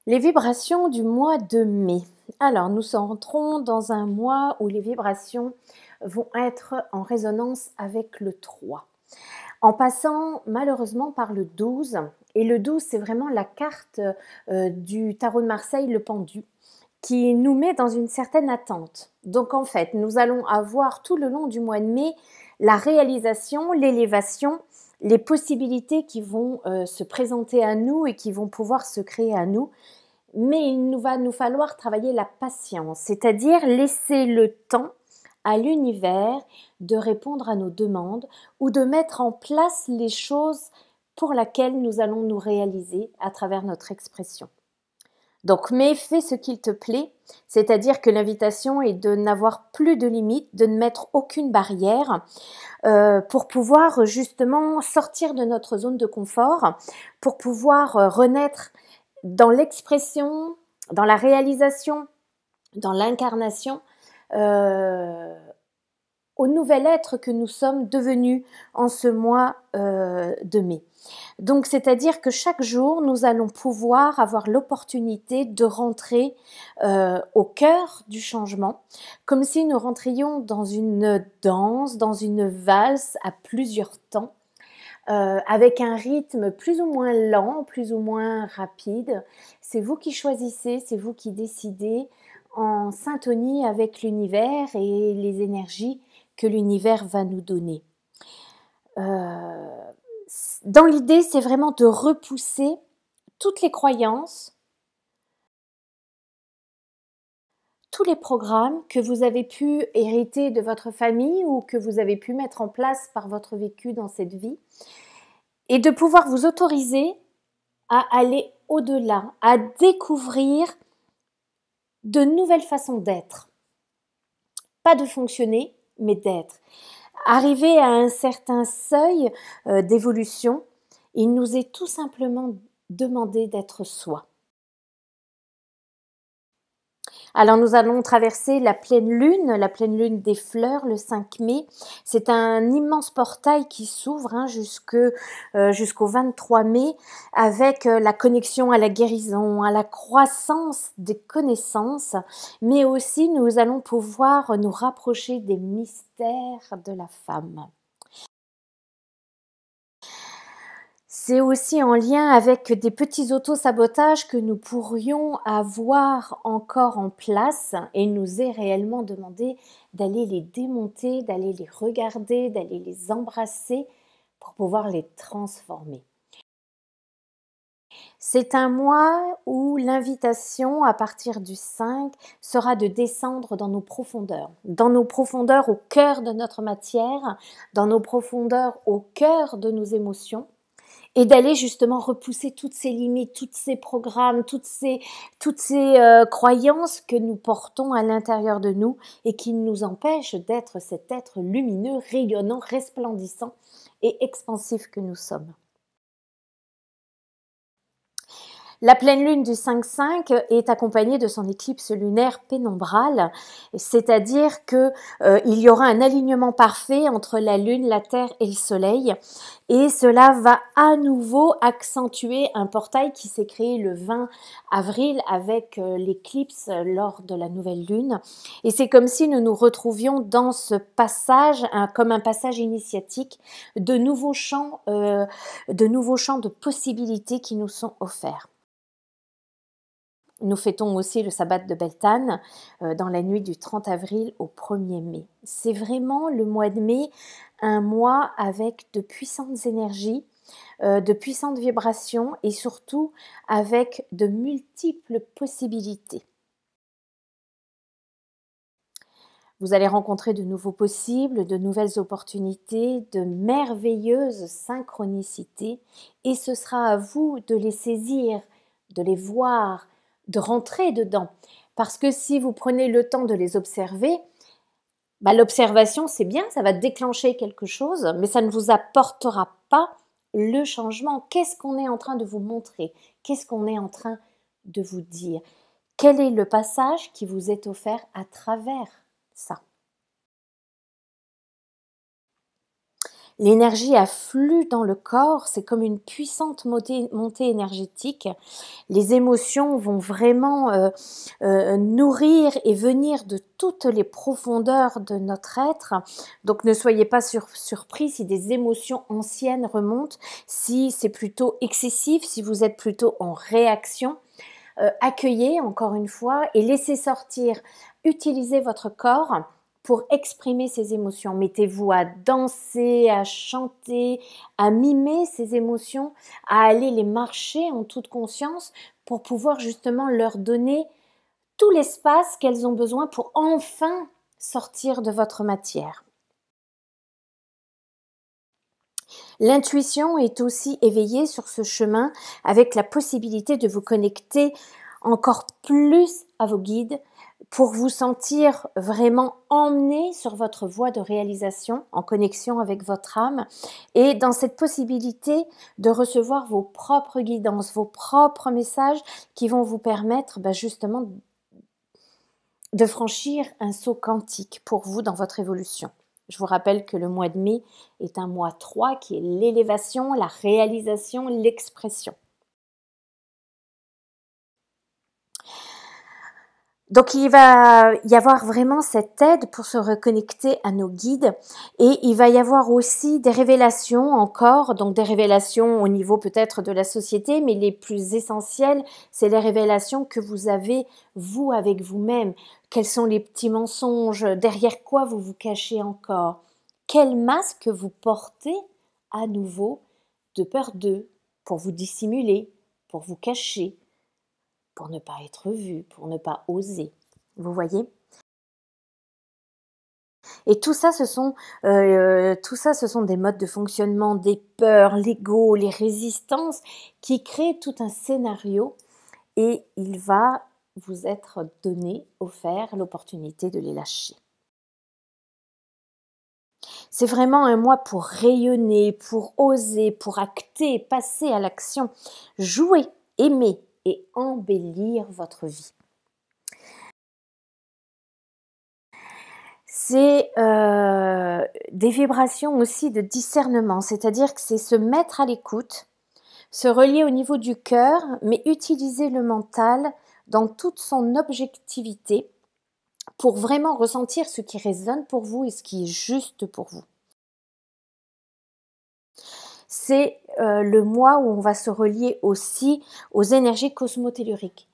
Les vibrations du mois de mai. Alors, nous entrons dans un mois où les vibrations vont être en résonance avec le 3. En passant malheureusement par le 12. Et le 12, c'est vraiment la carte du tarot de Marseille, le pendu, qui nous met dans une certaine attente. Donc en fait, nous allons avoir tout le long du mois de mai la réalisation, l'élévation, les possibilités qui vont se présenter à nous et qui vont pouvoir se créer à nous. Mais il va nous falloir travailler la patience, c'est-à-dire laisser le temps à l'univers de répondre à nos demandes ou de mettre en place les choses pour lesquelles nous allons nous réaliser à travers notre expression. Donc, mais fais ce qu'il te plaît, c'est-à-dire que l'invitation est de n'avoir plus de limites, de ne mettre aucune barrière pour pouvoir justement sortir de notre zone de confort, pour pouvoir renaître dans l'expression, dans la réalisation, dans l'incarnation, au nouvel être que nous sommes devenus en ce mois de mai. Donc, c'est-à-dire que chaque jour, nous allons pouvoir avoir l'opportunité de rentrer au cœur du changement, comme si nous rentrions dans une danse, dans une valse à plusieurs temps, avec un rythme plus ou moins lent, plus ou moins rapide. C'est vous qui choisissez, c'est vous qui décidez en syntonie avec l'univers et les énergies que l'univers va nous donner. Dans l'idée, c'est vraiment de repousser toutes les croyances, tous les programmes que vous avez pu hériter de votre famille ou que vous avez pu mettre en place par votre vécu dans cette vie, et de pouvoir vous autoriser à aller au-delà, à découvrir de nouvelles façons d'être. Pas de fonctionner, mais d'être. Arriver à un certain seuil d'évolution, il nous est tout simplement demandé d'être soi. Alors nous allons traverser la pleine lune des fleurs le 5 mai. C'est un immense portail qui s'ouvre jusqu'au 23 mai avec la connexion à la guérison, à la croissance des connaissances, mais aussi nous allons pouvoir nous rapprocher des mystères de la femme. C'est aussi en lien avec des petits auto-sabotages que nous pourrions avoir encore en place et il nous est réellement demandé d'aller les démonter, d'aller les regarder, d'aller les embrasser pour pouvoir les transformer. C'est un mois où l'invitation à partir du 5 sera de descendre dans nos profondeurs au cœur de notre matière, dans nos profondeurs au cœur de nos émotions. Et d'aller justement repousser toutes ces limites, tous ces programmes, toutes ces croyances que nous portons à l'intérieur de nous et qui nous empêchent d'être cet être lumineux, rayonnant, resplendissant et expansif que nous sommes. La pleine lune du 5-5 est accompagnée de son éclipse lunaire pénombrale, c'est-à-dire que il y aura un alignement parfait entre la lune, la terre et le soleil, et cela va à nouveau accentuer un portail qui s'est créé le 20 avril avec l'éclipse lors de la nouvelle lune, et c'est comme si nous nous retrouvions dans ce passage, comme un passage initiatique, de nouveaux champs de possibilités qui nous sont offerts. Nous fêtons aussi le sabbat de Beltane dans la nuit du 30 avril au 1er mai. C'est vraiment le mois de mai, un mois avec de puissantes énergies, de puissantes vibrations et surtout avec de multiples possibilités. Vous allez rencontrer de nouveaux possibles, de nouvelles opportunités, de merveilleuses synchronicités et ce sera à vous de les saisir, de les voir, de rentrer dedans. Parce que si vous prenez le temps de les observer, l'observation c'est bien, ça va déclencher quelque chose, mais ça ne vous apportera pas le changement. Qu'est-ce qu'on est en train de vous montrer? Qu'est-ce qu'on est en train de vous dire? Quel est le passage qui vous est offert à travers ça? L'énergie afflue dans le corps, c'est comme une puissante montée énergétique. Les émotions vont vraiment nourrir et venir de toutes les profondeurs de notre être. Donc ne soyez pas surpris si des émotions anciennes remontent, si c'est plutôt excessif, si vous êtes plutôt en réaction. Accueillez encore une fois et laissez sortir, utilisez votre corps pour exprimer ces émotions. Mettez-vous à danser, à chanter, à mimer ces émotions, à aller les marcher en toute conscience pour pouvoir justement leur donner tout l'espace qu'elles ont besoin pour enfin sortir de votre matière. L'intuition est aussi éveillée sur ce chemin avec la possibilité de vous connecter encore plus à vos guides pour vous sentir vraiment emmené sur votre voie de réalisation en connexion avec votre âme et dans cette possibilité de recevoir vos propres guidances, vos propres messages qui vont vous permettre justement de franchir un saut quantique pour vous dans votre évolution. Je vous rappelle que le mois de mai est un mois 3 qui est l'élévation, la réalisation, l'expression. Donc il va y avoir vraiment cette aide pour se reconnecter à nos guides et il va y avoir aussi des révélations encore, donc des révélations au niveau peut-être de la société, mais les plus essentielles, c'est les révélations que vous avez vous avec vous-même. Quels sont les petits mensonges? Derrière quoi vous vous cachez encore? Quel masque vous portez à nouveau de peur d'eux, pour vous dissimuler, pour vous cacher, pour ne pas être vu, pour ne pas oser. Vous voyez? Et tout ça, ce sont des modes de fonctionnement, des peurs, l'ego, les résistances qui créent tout un scénario et il va vous être donné, offert l'opportunité de les lâcher. C'est vraiment un mois pour rayonner, pour oser, pour acter, passer à l'action, jouer, aimer et embellir votre vie. C'est des vibrations aussi de discernement, c'est-à-dire que c'est se mettre à l'écoute, se relier au niveau du cœur, mais utiliser le mental dans toute son objectivité pour vraiment ressentir ce qui résonne pour vous et ce qui est juste pour vous. C'est le mois où on va se relier aussi aux énergies cosmotelluriques.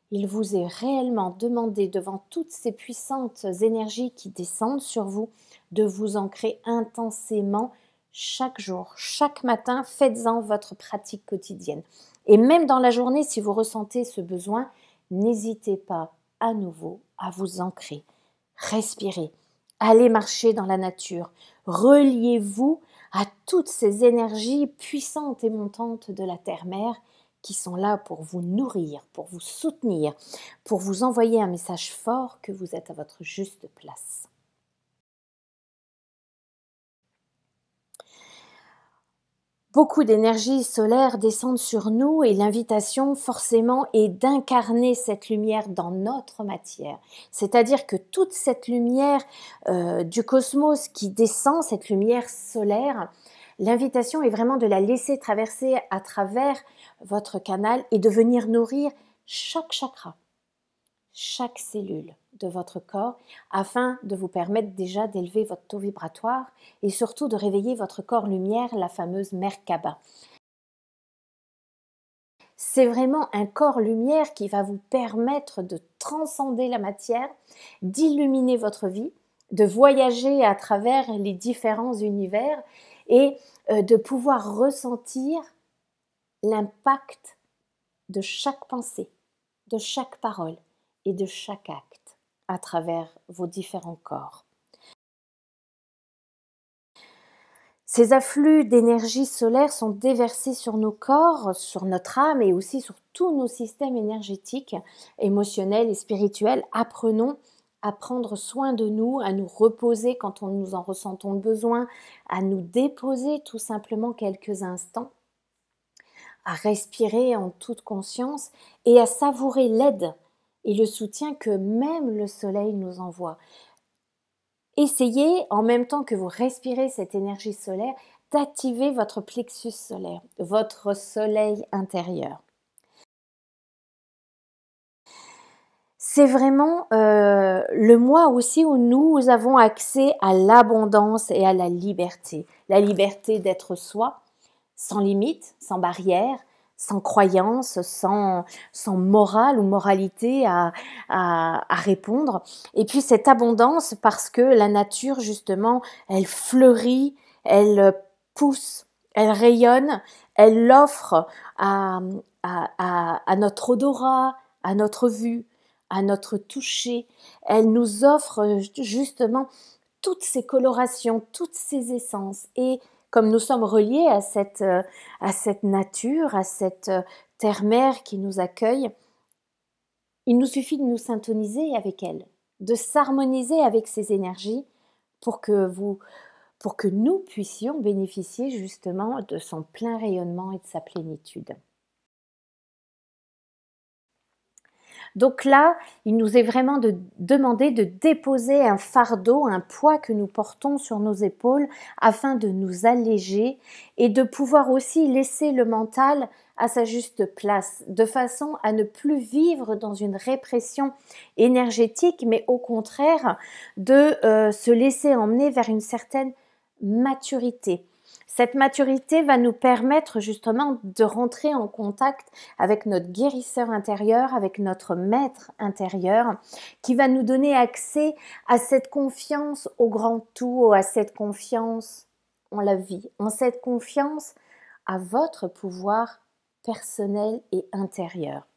Il vous est réellement demandé, devant toutes ces puissantes énergies qui descendent sur vous, de vous ancrer intensément chaque jour, chaque matin. Faites-en votre pratique quotidienne. Et même dans la journée, si vous ressentez ce besoin, n'hésitez pas à nouveau à vous ancrer. Respirez, allez marcher dans la nature, reliez-vous à toutes ces énergies puissantes et montantes de la terre-mère qui sont là pour vous nourrir, pour vous soutenir, pour vous envoyer un message fort que vous êtes à votre juste place. Beaucoup d'énergie solaire descendent sur nous et l'invitation forcément est d'incarner cette lumière dans notre matière. C'est-à-dire que toute cette lumière du cosmos qui descend, cette lumière solaire, l'invitation est vraiment de la laisser traverser à travers votre canal et de venir nourrir chaque chakra, chaque cellule de votre corps afin de vous permettre déjà d'élever votre taux vibratoire et surtout de réveiller votre corps lumière, la fameuse Merkaba. C'est vraiment un corps lumière qui va vous permettre de transcender la matière, d'illuminer votre vie, de voyager à travers les différents univers et de pouvoir ressentir l'impact de chaque pensée, de chaque parole et de chaque acte à travers vos différents corps. Ces afflux d'énergie solaire sont déversés sur nos corps, sur notre âme et aussi sur tous nos systèmes énergétiques, émotionnels et spirituels. Apprenons à prendre soin de nous, à nous reposer quand nous en ressentons le besoin, à nous déposer tout simplement quelques instants, à respirer en toute conscience et à savourer l'aide et le soutien que même le soleil nous envoie. Essayez, en même temps que vous respirez cette énergie solaire, d'activer votre plexus solaire, votre soleil intérieur. C'est vraiment le mois aussi où nous avons accès à l'abondance et à la liberté. La liberté d'être soi, sans limite, sans barrière, sans croyance, sans morale ou moralité à répondre. Et puis cette abondance parce que la nature, justement, elle fleurit, elle pousse, elle rayonne, elle offre à notre odorat, à notre vue, à notre toucher. Elle nous offre justement toutes ces colorations, toutes ces essences. Et comme nous sommes reliés à cette nature, à cette terre-mère qui nous accueille, il nous suffit de nous syntoniser avec elle, de s'harmoniser avec ces énergies pour que nous puissions bénéficier justement de son plein rayonnement et de sa plénitude. Donc là, il nous est vraiment demandé de déposer un fardeau, un poids que nous portons sur nos épaules afin de nous alléger et de pouvoir aussi laisser le mental à sa juste place, de façon à ne plus vivre dans une répression énergétique, mais au contraire de se laisser emmener vers une certaine maturité. Cette maturité va nous permettre justement de rentrer en contact avec notre guérisseur intérieur, avec notre maître intérieur, qui va nous donner accès à cette confiance au grand tout, à cette confiance en la vie, en cette confiance à votre pouvoir personnel et intérieur.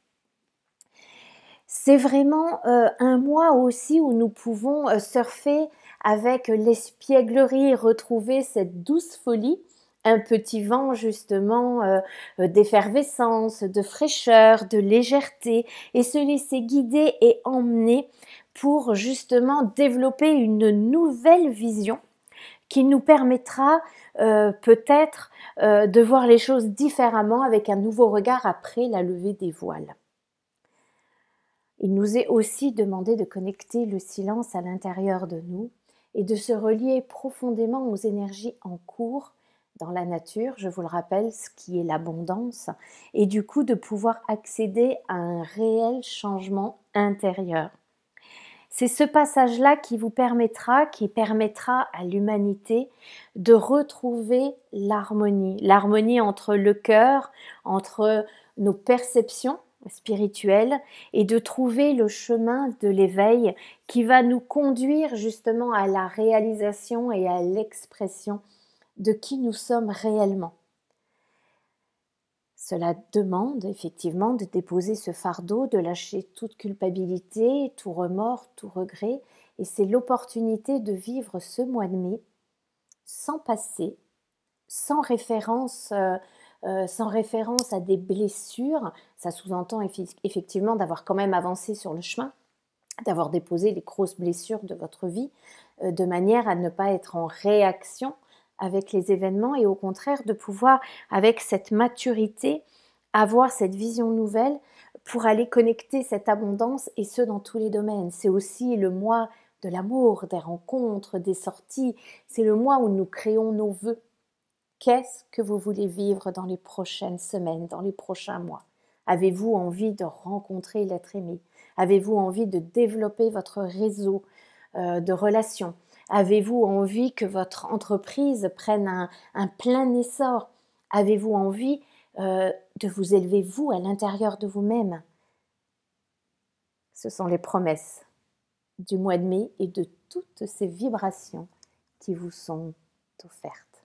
C'est vraiment un mois aussi où nous pouvons surfer avec l'espièglerie, retrouver cette douce folie, un petit vent justement d'effervescence, de fraîcheur, de légèreté, et se laisser guider et emmener pour justement développer une nouvelle vision qui nous permettra peut-être de voir les choses différemment avec un nouveau regard après la levée des voiles. Il nous est aussi demandé de connecter le silence à l'intérieur de nous et de se relier profondément aux énergies en cours dans la nature, je vous le rappelle, ce qui est l'abondance, et du coup de pouvoir accéder à un réel changement intérieur. C'est ce passage-là qui permettra à l'humanité de retrouver l'harmonie entre le cœur, entre nos perceptions spirituelles et de trouver le chemin de l'éveil qui va nous conduire justement à la réalisation et à l'expression de qui nous sommes réellement. Cela demande effectivement de déposer ce fardeau, de lâcher toute culpabilité, tout remords, tout regret. Et c'est l'opportunité de vivre ce mois de mai sans passé, sans référence à des blessures. Ça sous-entend effectivement d'avoir quand même avancé sur le chemin, d'avoir déposé les grosses blessures de votre vie, de manière à ne pas être en réaction avec les événements et au contraire de pouvoir, avec cette maturité, avoir cette vision nouvelle pour aller connecter cette abondance et ce dans tous les domaines. C'est aussi le mois de l'amour, des rencontres, des sorties. C'est le mois où nous créons nos vœux. Qu'est-ce que vous voulez vivre dans les prochaines semaines, dans les prochains mois? Avez-vous envie de rencontrer l'être aimé? Avez-vous envie de développer votre réseau de relations? Avez-vous envie que votre entreprise prenne un plein essor? Avez-vous envie de vous élever, vous, à l'intérieur de vous-même? Ce sont les promesses du mois de mai et de toutes ces vibrations qui vous sont offertes.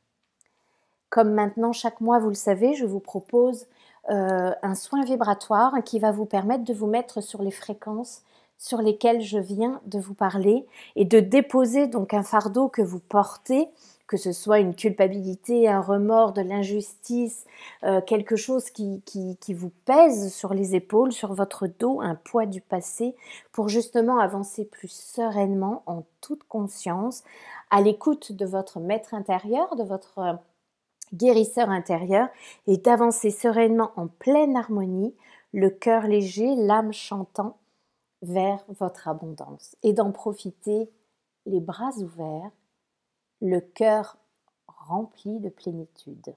Comme maintenant, chaque mois, vous le savez, je vous propose un soin vibratoire qui va vous permettre de vous mettre sur les fréquences sur lesquelles je viens de vous parler et de déposer donc un fardeau que vous portez, que ce soit une culpabilité, un remords, de l'injustice, quelque chose qui vous pèse sur les épaules, sur votre dos, un poids du passé, pour justement avancer plus sereinement, en toute conscience, à l'écoute de votre maître intérieur, de votre guérisseur intérieur, et d'avancer sereinement en pleine harmonie, le cœur léger, l'âme chantant, vers votre abondance et d'en profiter les bras ouverts, le cœur rempli de plénitude.